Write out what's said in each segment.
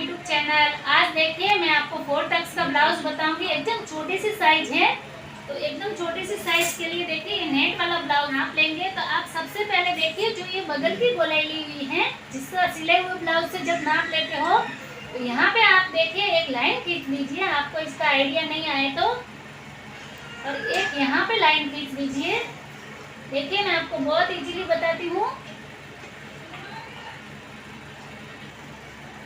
YouTube channel. आज देखिए मैं आपको 4 टक्स का ब्लाउज बताऊंगी। एकदम छोटी सी साइज है, तो एकदम छोटी सी साइज के लिए देखिए ये नेट वाला ब्लाउज नाप लेंगे। तो आप सबसे पहले देखिए जो ये बगल की गोलाई ली हुई है, जिसका सिले हुए ब्लाउज से जब नाप लेते हो तो यहाँ पे आप देखिए एक लाइन खींच लीजिए, आपको इसका आइडिया नहीं आए तो। और एक यहाँ पे लाइन खींच लीजिए। देखिए मैं आपको बहुत इजीली बताती हूँ।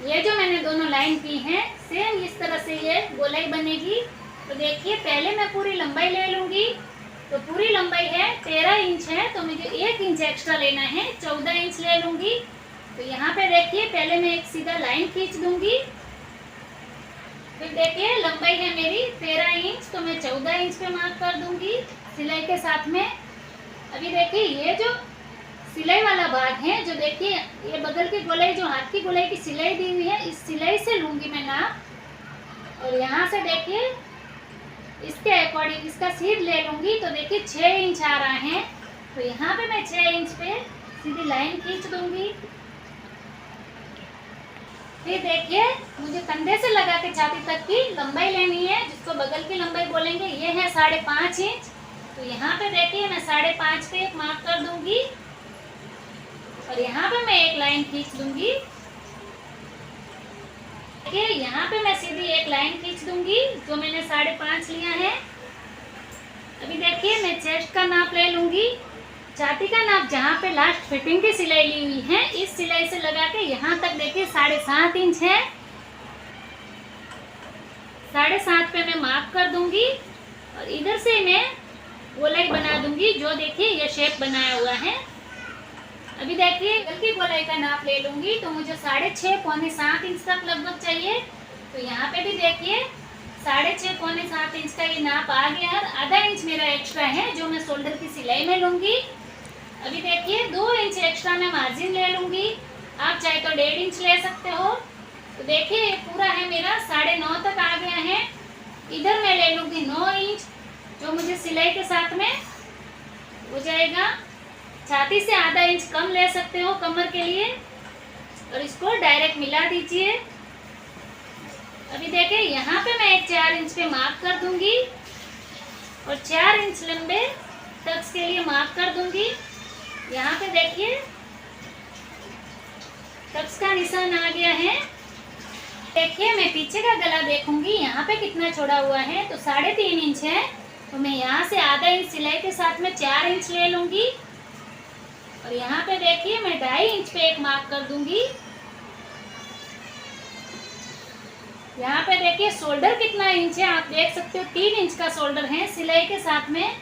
ये जो मैंने दोनों लाइन की हैं, सेम इस तरह से ये गोलाई बनेगी। तो देखिए पहले मैं पूरी लंबाई ले लूंगी। तो पूरी लंबाई है 13 इंच है, तो मुझे 1 इंच एक्स्ट्रा लेना है, 14 इंच ले लूंगी। तो यहाँ पे देखिए पहले मैं एक सीधा लाइन खींच दूंगी। फिर देखिए लंबाई है मेरी 13 इंच, तो मैं 14 इंच पे मार्क कर दूंगी सिलाई के साथ में। अभी देखिए ये जो सिलाई वाला भाग है, जो देखिए ये बगल की गोलाई, जो हाथ की गोलाई की सिलाई दी हुई है, इस सिलाई से लूंगी मैं नाप। और यहाँ से देखिए इसके अकॉर्डिंग इसका सीध ले लूंगी। तो देखिए 6 इंच आ रहा है, तो यहाँ पे मैं 6 इंच पे सीधी लाइन खींच दूंगी। फिर देखिए मुझे कंधे से लगा के छाती तक की लंबाई लेनी है, जिसको बगल की लंबाई बोलेंगे। ये है 5.5 इंच, तो यहाँ पे देखिए मैं 5.5 पे एक मार्क कर दूंगी। और यहाँ पे मैं एक लाइन खींच दूंगी। देखिए यहाँ पे मैं सीधी एक लाइन खींच दूंगी, जो मैंने 5.5 लिया है। अभी देखिए मैं चेस्ट का नाप ले लूंगी। छाती का नाप जहाँ पे लास्ट फिटिंग की सिलाई ली हुई है, इस सिलाई से लगा के यहाँ तक देखिए 7.5 इंच है। 7.5 पे मैं मार्क कर दूंगी। और इधर से मैं गोलाई बना दूंगी, जो देखिए ये शेप बनाया हुआ है। अभी देखिए बगल की गोलाई का नाप ले लूंगी, तो मुझे 6.5 पौने 7 इंच तक लगभग चाहिए। तो यहाँ पे भी देखिए 6.5 पौने 7 इंच का ये नाप आ गया है। आधा इंच मेरा एक्स्ट्रा है, जो मैं शोल्डर की सिलाई में लूंगी। अभी देखिए 2 इंच एक्स्ट्रा मैं मार्जिन ले लूंगी, आप चाहे तो 1.5 इंच ले सकते हो। तो देखिए ये पूरा है मेरा 9.5 तक आ गया है। इधर मैं ले लूंगी 9 इंच, जो मुझे सिलाई के साथ में हो जाएगा। छाती से आधा इंच कम ले सकते हो कमर के लिए, और इसको डायरेक्ट मिला दीजिए। अभी देखिए यहाँ पे मैं एक 4 इंच पे मार्क कर दूंगी, और 4 इंच लंबे टक्स के लिए मार्क कर दूंगी। यहाँ पे देखिए टक्स का निशान आ गया है। देखिए मैं पीछे का गला देखूंगी, यहाँ पे कितना छोड़ा हुआ है, तो 3.5 इंच है। तो मैं यहाँ से आधा इंच सिलाई के साथ में 4 इंच ले लूंगी। और यहाँ पे देखिए मैं 2.5 इंच पे एक मार्क कर दूंगी। यहाँ पे देखिए शोल्डर कितना इंच है, आप देख सकते हो 3 इंच का शोल्डर है सिलाई के साथ में।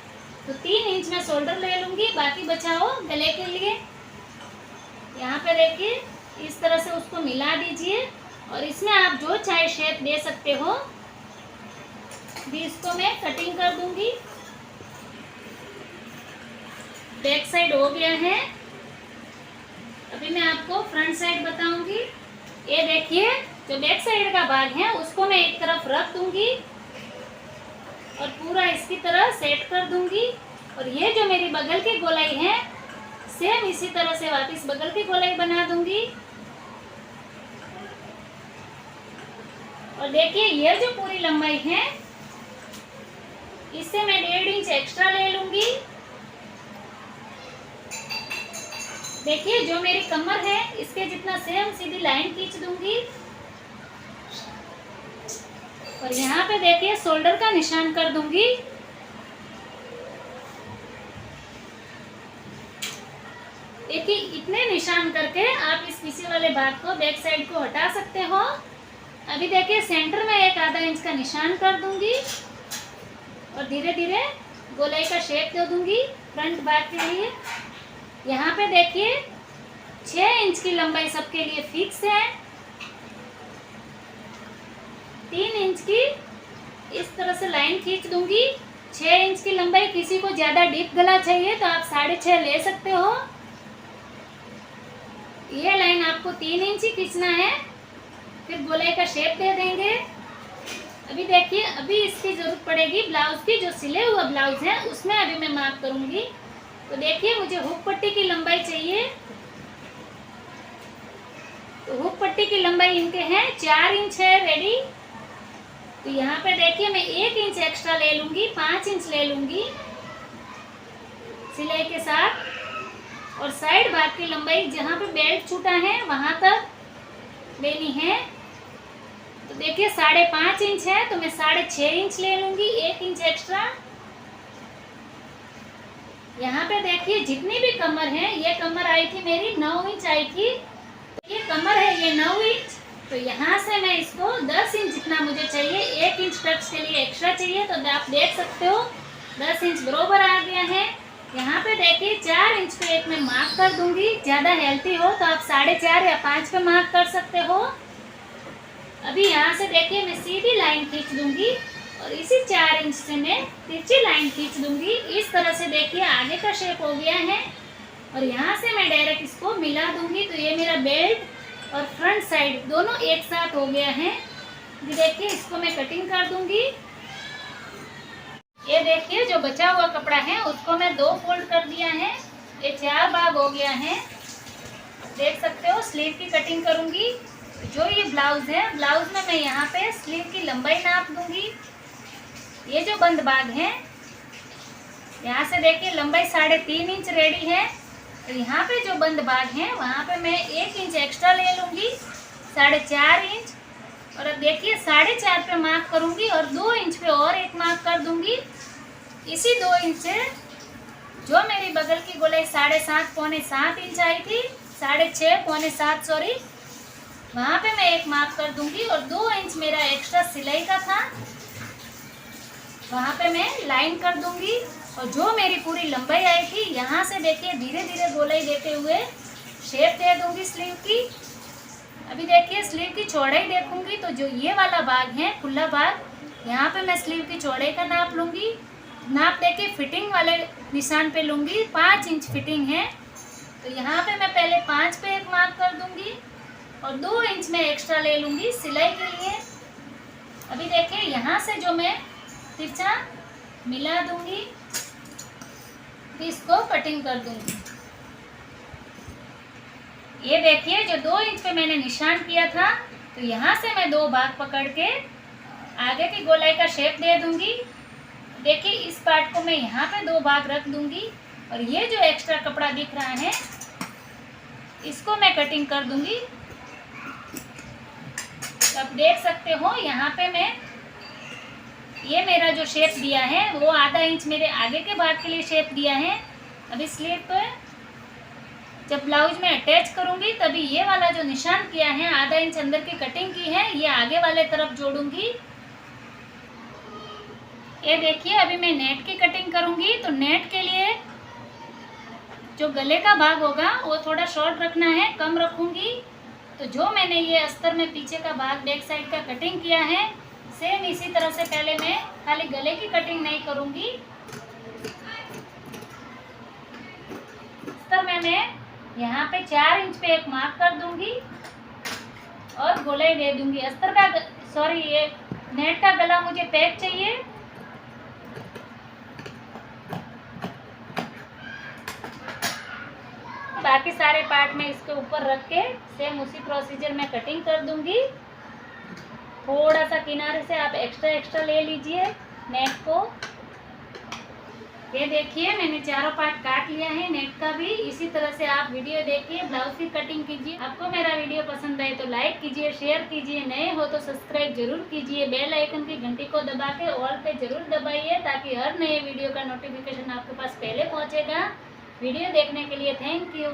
तो 3 इंच में शोल्डर ले लूंगी, बाकी बचा हो गले के लिए। यहाँ पे देखिए इस तरह से उसको मिला दीजिए, और इसमें आप जो चाहे शेप दे सकते हो। भी इसको मैं कटिंग कर दूंगी। बैक साइड हो गया है। अभी मैं आपको फ्रंट साइड बताऊंगी। ये देखिए जो बैक साइड का भाग है, उसको मैं एक तरफ रख दूंगी और पूरा इसकी तरह सेट कर दूंगी। और ये जो मेरी बगल की गोलाई है, सेम इसी तरह से वापस बगल की गोलाई बना दूंगी। और देखिए ये जो पूरी लंबाई है, इससे मैं 1.5 इंच एक्स्ट्रा ले लूंगी। देखिए जो मेरी कमर है, इसके जितना सेम सीधी लाइन खींच दूंगी। और यहाँ पे देखिए शोल्डर का निशान कर दूंगी। देखिए इतने निशान करके आप इस पीछे वाले भाग को, बैक साइड को हटा सकते हो। अभी देखिए सेंटर में एक आधा इंच का निशान कर दूंगी, और धीरे धीरे गोलाई का शेप दे दूंगी फ्रंट भाग के लिए। यहाँ पे देखिए 6 इंच की लंबाई सबके लिए फिक्स है। 3 इंच की इस तरह से लाइन खींच दूंगी। 6 इंच की लंबाई, किसी को ज्यादा डीप गला चाहिए तो आप 6.5 ले सकते हो। ये लाइन आपको 3 इंच ही खींचना है, फिर गोलाई का शेप दे देंगे। अभी देखिए अभी इसकी जरूरत पड़ेगी ब्लाउज की, जो सिले हुआ ब्लाउज है उसमें अभी मैं मार्क करूंगी। तो देखिए मुझे हुक पट्टी की लंबाई चाहिए तो हुक पट्टी की लंबाई इनके हैं 4 इंच है रेडी। तो यहाँ पे देखिए मैं 1 इंच एक्स्ट्रा ले लूंगी, 5 इंच ले लूंगी सिलाई के साथ। और साइड भाग की लंबाई जहाँ पे बेल्ट छूटा है वहां तक लेनी है। तो देखिए 5.5 इंच है तो मैं 6.5 इंच ले लूंगी, 1 इंच एक्स्ट्रा। यहाँ पे देखिए जितनी भी कमर है, ये कमर आई थी मेरी 9 इंच आई थी, तो ये कमर है ये 9 इंच। तो यहाँ से मैं इसको 10 इंच जितना मुझे चाहिए, 1 इंच टक्स के लिए एक्स्ट्रा चाहिए, तो आप देख सकते हो 10 इंच बरोबर आ गया है। यहाँ पे देखिए 4 इंच पे एक मैं मार्क कर दूंगी। ज़्यादा हेल्थी हो तो आप 4.5 या 5 पे मार्क कर सकते हो। अभी यहाँ से देखिए मैं सीधी लाइन खींच दूंगी और इसी 4 इंच से मैं तिरछी लाइन खींच दूंगी। इस तरह से देखिए आगे का शेप हो गया है और यहाँ से मैं डायरेक्ट इसको मिला दूंगी। तो ये मेरा बेल्ट और फ्रंट साइड दोनों एक साथ हो गया है। ये देखिए इसको मैं कटिंग कर दूंगी। ये देखिए जो बचा हुआ कपड़ा है उसको मैं 2 फोल्ड कर दिया है, ये 4 भाग हो गया है। देख सकते हो स्लीव की कटिंग करूंगी। जो ये ब्लाउज है, ब्लाउज में मैं यहाँ पे स्लीव की लंबाई नाप दूंगी। ये जो बंद भाग है यहाँ से देखिए लंबाई 3.5 इंच रेडी है। तो यहाँ पे जो बंद भाग है वहाँ पे मैं 1 इंच एक्स्ट्रा ले लूंगी, 4.5 इंच। और अब देखिए 4.5 पे मार्क करूंगी और 2 इंच पे और एक मार्क कर दूंगी। इसी 2 इंच से जो मेरी बगल की गोलाई 7.5 पौने 7 इंच आई थी, 6.5 पौने 7 सॉरी, वहाँ पे मैं एक मार्क कर दूंगी। और 2 इंच मेरा एक्स्ट्रा सिलाई का था, वहाँ पे मैं लाइन कर दूंगी। और जो मेरी पूरी लंबाई आई थी यहाँ से देखिए धीरे धीरे गोलाई देते हुए शेप दे दूंगी स्लीव की। अभी देखिए स्लीव की चौड़ाई देखूंगी तो जो ये वाला भाग है खुला भाग, यहाँ पे मैं स्लीव की चौड़ाई का नाप लूंगी। नाप देके फिटिंग वाले निशान पे लूंगी, 5 इंच फिटिंग है। तो यहाँ पे मैं पहले 5 पे एक मार्क कर दूंगी और 2 इंच में एक्स्ट्रा ले लूंगी सिलाई के लिए। अभी देखिए यहाँ से जो मैं तिरछा मिला दूंगी, इसको कटिंग कर दूंगी। ये देखिए जो 2 इंच पे मैंने निशान किया था, तो यहाँ से मैं 2 भाग पकड़ के आगे की गोलाई का शेप दे दूंगी। देखिए इस पार्ट को मैं यहाँ पे 2 भाग रख दूंगी और ये जो एक्स्ट्रा कपड़ा दिख रहा है इसको मैं कटिंग कर दूंगी। अब देख सकते हो यहाँ पे मैं ये मेरा जो शेप दिया है वो आधा इंच मेरे आगे के भाग के लिए शेप दिया है। अभी स्लीव पे जब ब्लाउज में अटैच करूंगी तभी ये वाला जो निशान किया है आधा इंच अंदर की कटिंग की है, ये आगे वाले तरफ जोड़ूंगी। ये देखिए अभी मैं नेट की कटिंग करूंगी। तो नेट के लिए जो गले का भाग होगा वो थोड़ा शॉर्ट रखना है, कम रखूंगी। तो जो मैंने ये अस्तर में पीछे का भाग बैक साइड का कटिंग किया है, सेम इसी तरह से पहले मैं खाली गले की कटिंग नहीं करूंगी। अस्तर में मैं यहाँ पे 4 इंच पे एक मार्क कर दूंगी और गोलाई दे दूंगी। अस्तर का सॉरी ये नेट का गला मुझे पैक चाहिए। बाकी सारे पार्ट में इसके ऊपर रख के सेम उसी प्रोसीजर में कटिंग कर दूंगी। थोड़ा सा किनारे से आप एक्स्ट्रा ले लीजिए नेट को। ये देखिए मैंने चारों पार्ट काट लिया है नेट का भी। इसी तरह से आप वीडियो देखिए, ब्लाउज की कटिंग कीजिए। आपको मेरा वीडियो पसंद आए तो लाइक कीजिए, शेयर कीजिए, नए हो तो सब्सक्राइब जरूर कीजिए। बेल आइकन की घंटी को दबा के ऑल पे जरूर दबाइए ताकि हर नए वीडियो का नोटिफिकेशन आपके पास पहले पहुंचेगा। वीडियो देखने के लिए थैंक यू।